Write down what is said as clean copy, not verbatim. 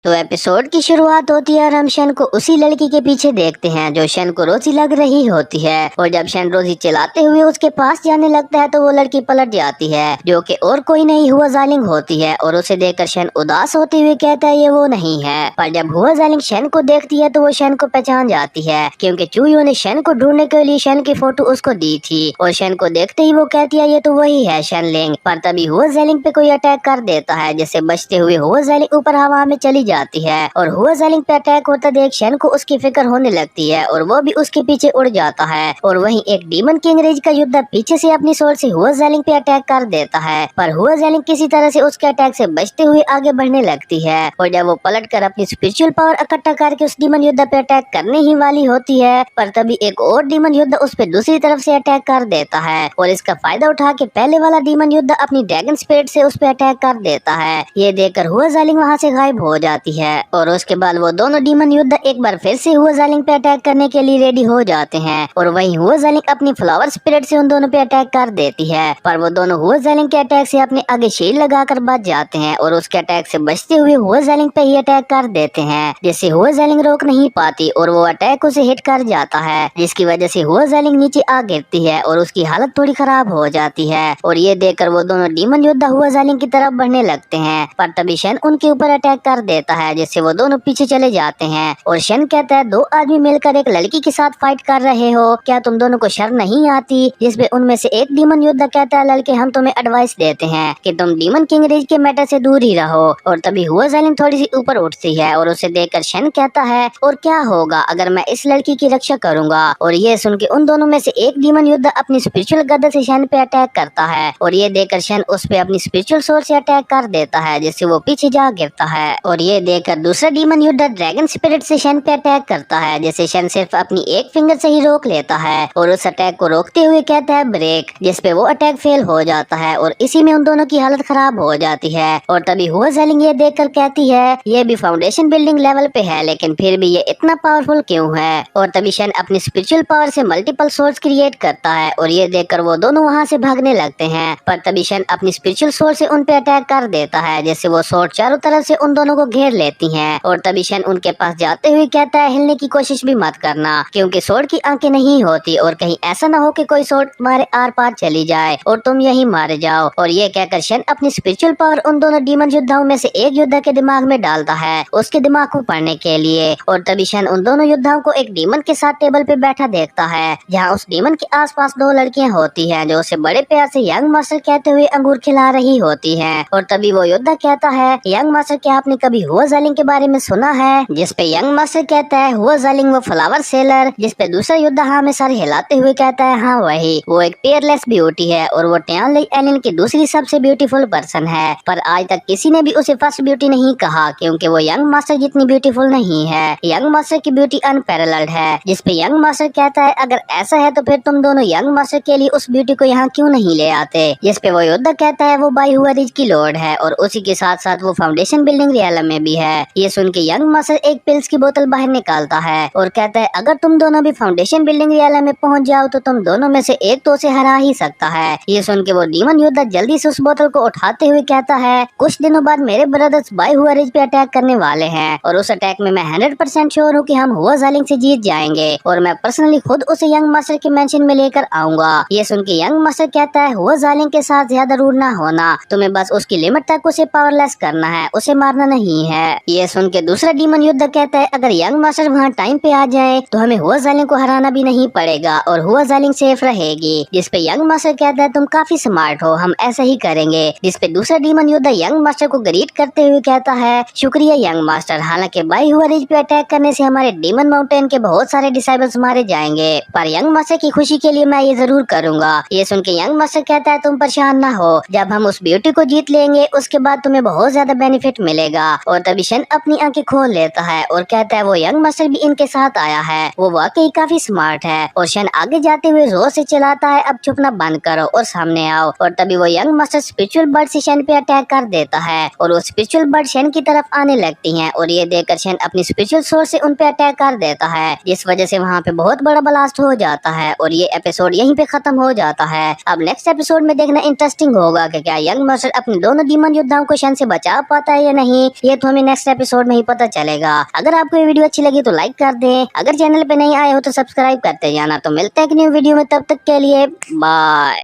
तो एपिसोड की शुरुआत होती है और हम शन को उसी लड़की के पीछे देखते हैं जो शन को रोजी लग रही होती है। और जब शन रोजी चलाते हुए उसके पास जाने लगता है तो वो लड़की पलट जाती है जो कि और कोई नहीं हुआ जालिंग होती है। और उसे देखकर शन उदास होते हुए कहता है ये वो नहीं है। पर जब हुआ जालिंग शन को देखती है तो वो शन को पहचान जाती है क्योंकि चूहियों ने शन को ढूंढने के लिए शन की फोटो उसको दी थी। और शन को देखते ही वो कहती है ये तो वही है शनलिंग। पर तभी हुआ जालिंग पे कोई अटैक कर देता है जिससे बचते हुए हुआ जालिंग ऊपर हवा में चली जाती है। और हुआ जालिंग पे अटैक होता देख शन को उसकी फिक्र होने लगती है और वो भी उसके पीछे उड़ जाता है। और वहीं एक डीमन किंग रेज का योद्धा पीछे से अपनी सोर्ड से हुआ जालिंग पे अटैक कर देता है। पर हुआ जालिंग किसी तरह से उसके अटैक से बचते हुए आगे बढ़ने लगती है। और जब वो पलट कर अपनी स्पिरिचुअल पावर इकट्ठा करके उस डीमन योद्धा पे अटैक करने ही वाली होती है पर तभी एक और डीमन योद्धा उस पे दूसरी तरफ से अटैक कर देता है। और इसका फायदा उठा के पहले वाला डीमन योद्धा अपनी ड्रैगन स्पिरिट से उस पे अटैक कर देता है। ये देखकर हुआ जालिंग वहाँ से गायब हो जाती है। और उसके बाद वो दोनों डीमन योद्धा एक बार फिर से हुआ जालिंग पे अटैक करने के लिए रेडी हो जाते हैं। और वहीं हुआ जालिंग अपनी फ्लावर स्पिरिट से उन दोनों पे अटैक कर देती है। पर वो दोनों हुआ जालिंग के अटैक से अपने आगे शील्ड लगाकर बच जाते हैं और उसके अटैक से बचते हुए हुआ जालिंग पे ही अटैक कर देते हैं जिससे हुआ जालिंग रोक नहीं पाती और वो अटैक उसे हिट कर जाता है जिसकी वजह से हुआ जालिंग नीचे आ गिरती है और उसकी हालत थोड़ी खराब हो जाती है। और ये देखकर वो दोनों डीमन योद्धा हुआ जालिंग की तरफ बढ़ने लगते हैं पर तभी शन उनके ऊपर अटैक कर देता है जिससे वो दोनों पीछे चले जाते हैं। और शन कहता है दो आदमी मिलकर एक लड़की के साथ फाइट कर रहे हो, क्या तुम दोनों को शर्म नहीं आती। जिसपे उनमें से एक डीमन योद्धा कहता है लड़के हम तुम्हें एडवाइस देते हैं कि तुम डीमन किंग रेज के मैटर से दूर ही रहो। और तभी हुआ जालिंग थोड़ी सी ऊपर उठती है और उसे देखकर शन कहता है और क्या होगा अगर मैं इस लड़की की रक्षा करूंगा। और ये सुन के उन दोनों में से एक डीमन योद्धा अपनी स्पिरिचुअल गदा से शन पे अटैक करता है और ये देखकर शन उस पे अपनी स्पिरिचुअल सोर्स से अटैक कर देता है जिससे वो पीछे जा गिरता है। और ये देखकर दूसरा डीमन योद्धा ड्रैगन स्पिरिट से शन पे अटैक करता है जैसे शन सिर्फ अपनी एक फिंगर से ही रोक लेता है और उस अटैक को रोकते हुए कहता है ब्रेक, जिसपे वो अटैक फेल हो जाता है और इसी में उन दोनों की हालत खराब हो जाती है। और तभी हुआ जालिंग ये देखकर कहती है ये भी फाउंडेशन बिल्डिंग लेवल पे है लेकिन फिर भी ये इतना पावरफुल क्यों है। और तभी शन अपनी स्पिरिचुअल पावर से मल्टीपल सोर्स क्रिएट करता है और ये देखकर वो दोनों वहाँ से भागने लगते हैं पर तभी शन अपनी स्पिरिचुअल सोर्स से उन पे अटैक कर देता है जिससे वो सोर्स चारों तरफ से उन दोनों को घेर लेती हैं। और तभी शन उनके पास जाते हुए कहता है हिलने की कोशिश भी मत करना क्योंकि सोर्ड की आंखें नहीं होती और कहीं ऐसा ना हो कि कोई सोर्ड तुम्हारे आर पार चली जाए और तुम यही मारे जाओ। और ये कहकर शन अपनी स्पिरिचुअल पावर उन दोनों डीमन योद्धाओं में से एक योद्धा के दिमाग में डालता है उसके दिमाग को पढ़ने के लिए। और तभी शन उन दोनों योद्धाओं को एक डीमन के साथ टेबल पे बैठा देखता है जहाँ उस डीमन के आसपास दो लड़कियां होती हैं जो उसे बड़े प्यार से यंग मास्टर कहते हुए अंगूर खिला रही होती हैं। और तभी वो योद्धा कहता है यंग मास्टर क्या आपने कभी हुआ जालिंग के बारे में सुना है। जिसपे यंग मास्टर कहता है हुआ जालिंग वो फ्लावर सेलर। जिसपे दूसरा योद्धा हाँ में सर हिलाते हुए कहता है हाँ वही, वो एक पेयरलेस ब्यूटी है और वो टियानली एलिन की दूसरी सबसे ब्यूटीफुल पर्सन है पर आज तक किसी ने भी उसे फर्स्ट ब्यूटी नहीं कहा क्योंकि वो यंग मास्टर जितनी ब्यूटीफुल नहीं है। यंग मास्टर की ब्यूटी अनपैरेलल्ड है। जिसपे यंग मास्टर कहता है अगर ऐसा है तो फिर तुम दोनों यंग मास्टर के लिए उस ब्यूटी को यहाँ क्यों नहीं ले आते। जिसपे वो योद्धा कहता है वो बाई हुआ रिज की लॉर्ड है और उसी के साथ साथ वो फाउंडेशन बिल्डिंग रियल में भी है। ये सुन के यंग मास्टर एक पिल्स की बोतल बाहर निकालता है और कहता है अगर तुम दोनों भी फाउंडेशन बिल्डिंग रियल में पहुंच जाओ तो तुम दोनों में से एक तो उसे हरा ही सकता है। ये सुन के वो डीमन योद्धा जल्दी से उस बोतल को उठाते हुए कहता है कुछ दिनों बाद मेरे ब्रदर्स बाई हुआ रिज पे अटैक करने वाले हैं और उस अटैक में मैं 100% श्योर हूँ कि हम हुआ जालिंग से जीत जाएंगे और मैं पर्सनली खुद उसे यंग मास्टर के मेंशन में लेकर आऊंगा। ये सुन के यंग मास्टर कहता है हुआ जालिंग के साथ ज्यादा रूड ना होना, तुम्हें बस उसकी लिमिट तक उसे पावरलेस करना है, उसे मारना नहीं है। ये सुन के दूसरा डीमन योद्धा कहता है अगर यंग मास्टर वहाँ टाइम पे आ जाए तो हमें हुआ जालिंग को हराना भी नहीं पड़ेगा और हुआ जालिंग सेफ रहेगी। जिसपे यंग मास्टर कहता है तुम काफी स्मार्ट हो, हम ऐसा ही करेंगे। जिसपे दूसरा डीमन योद्धा यंग मास्टर को ग्रीट करते हुए कहता है शुक्रिया यंग मास्टर, हालांकि बाई हुआ रिज पे अटैक करने से हमारे डीमन माउंटेन के बहुत सारे डिसाइबल्स मारे जाएंगे पर यंग मास्टर की खुशी के लिए मैं ये जरूर करूंगा। ये सुन के यंग मास्टर कहता है तुम परेशान ना हो, जब हम उस ब्यूटी को जीत लेंगे उसके बाद तुम्हें बहुत ज्यादा बेनिफिट मिलेगा। और तभी शन अपनी आंखें खोल लेता है और कहता है वो यंग मास्टर भी इनके साथ आया है, वो वाकई काफी स्मार्ट है। और शन आगे जाते हुए जोर से चिल्लाता है अब चुपना बंद करो और सामने आओ। और तभी वो यंग मास्टर स्पिरिचुअल बर्ड से शन पे अटैक कर देता है और वो स्पिरिचुअल बर्ड शन की तरफ आने लगती हैं और ये देखकर शन अपनी स्पिरिचुअल सोर्स से उन पे अटैक कर देता है जिस वजह से वहाँ पे बहुत बड़ा ब्लास्ट हो जाता है और ये एपिसोड यहीं पे खत्म हो जाता है। अब नेक्स्ट एपिसोड में देखना इंटरेस्टिंग होगा कि क्या यंग मास्टर अपने दोनों डीमन योद्धाओं को शन से बचा पाता है या नहीं, ये तो तो हमें नेक्स्ट एपिसोड में ही पता चलेगा। अगर आपको ये वीडियो अच्छी लगी तो लाइक कर दें, अगर चैनल पे नहीं आए हो तो सब्सक्राइब करते जाना। तो मिलते हैं एक न्यू वीडियो में, तब तक के लिए बाय।